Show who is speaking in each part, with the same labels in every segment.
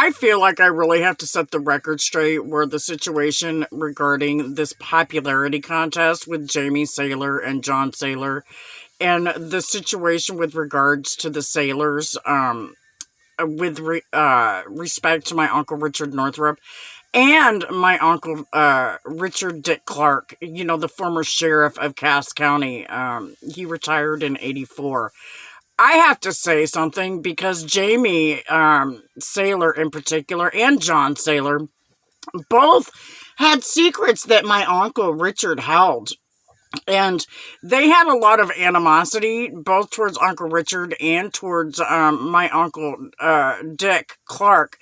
Speaker 1: I feel like I really have to set the record straight where the situation regarding this popularity contest with Jamie Saylor and John Saylor and the situation with regards to the Sailors, with respect to my Uncle Richard Northrup and my Uncle Richard Dick Clark, the former sheriff of Cass County. He retired in '84. I have to say something because Jamie Saylor in particular and John Saylor both had secrets that my Uncle Richard held. And they had a lot of animosity, both towards Uncle Richard and towards my Uncle Dick Clark,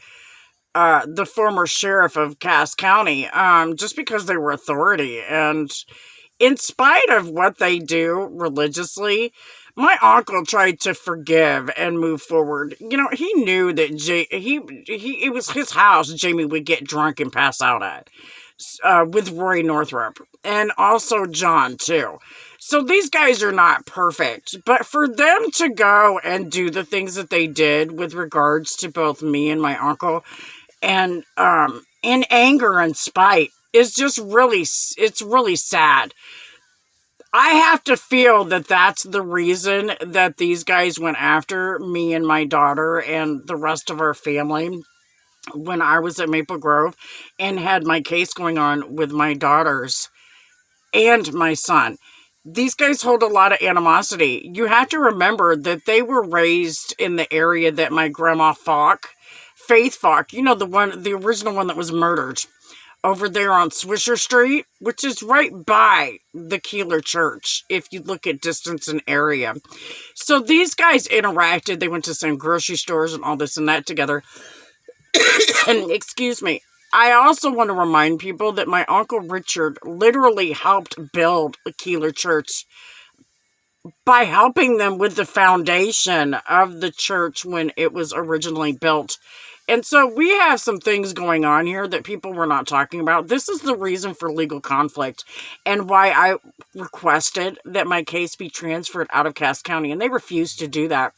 Speaker 1: the former sheriff of Cass County, just because they were authority. And in spite of what they do religiously, my uncle tried to forgive and move forward. He knew that it was his house Jamie would get drunk and pass out at, with Roy Northrup, and also John, too. So these guys are not perfect, but for them to go and do the things that they did with regards to both me and my uncle, and in anger and spite, is just it's really sad. I have to feel that that's the reason that these guys went after me and my daughter and the rest of our family when I was at Maple Grove and had my case going on with my daughters and my son. These guys hold a lot of animosity. You have to remember that they were raised in the area that my grandma Faith Falk, the original one that was murdered, over there on Swisher Street, which is right by the Keeler Church, if you look at distance and area. So these guys interacted. They went to some grocery stores and all this and that together. And excuse me. I also want to remind people that my Uncle Richard literally helped build the Keeler Church by helping them with the foundation of the church when it was originally built. And so we have some things going on here that people were not talking about. This is the reason for legal conflict and why I requested that my case be transferred out of Cass County. And they refused to do that,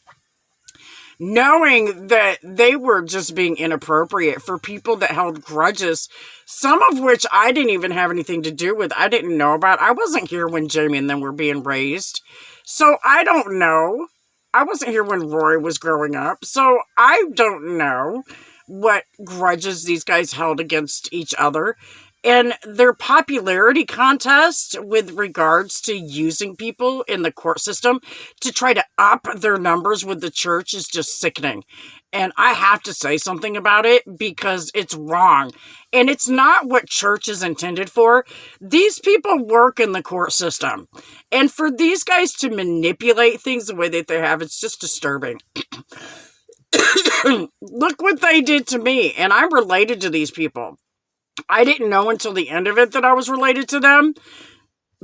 Speaker 1: knowing that they were just being inappropriate for people that held grudges, some of which I didn't even have anything to do with. I didn't know about. I wasn't here when Jamie and them were being raised. So I don't know. I wasn't here when Roy was growing up, so I don't know what grudges these guys held against each other. And their popularity contest with regards to using people in the court system to try to up their numbers with the church is just sickening. And I have to say something about it because it's wrong. And it's not what church is intended for. These people work in the court system. And for these guys to manipulate things the way that they have, it's just disturbing. Look what they did to me. And I'm related to these people. I didn't know until the end of it that I was related to them.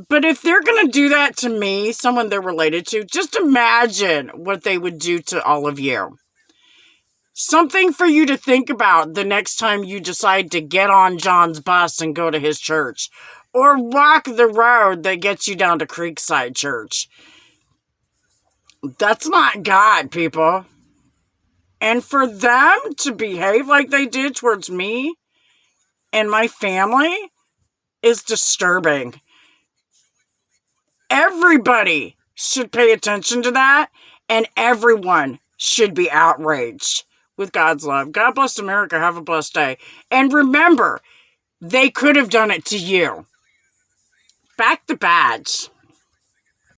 Speaker 1: But if they're going to do that to me, someone they're related to, just imagine what they would do to all of you. Something for you to think about the next time you decide to get on John's bus and go to his church. Or walk the road that gets you down to Creekside Church. That's not God, people. And for them to behave like they did towards me and my family is disturbing. Everybody should pay attention to that, and everyone should be outraged. With God's love. God bless America. Have a blessed day. And remember, they could have done it to you. Back the badge.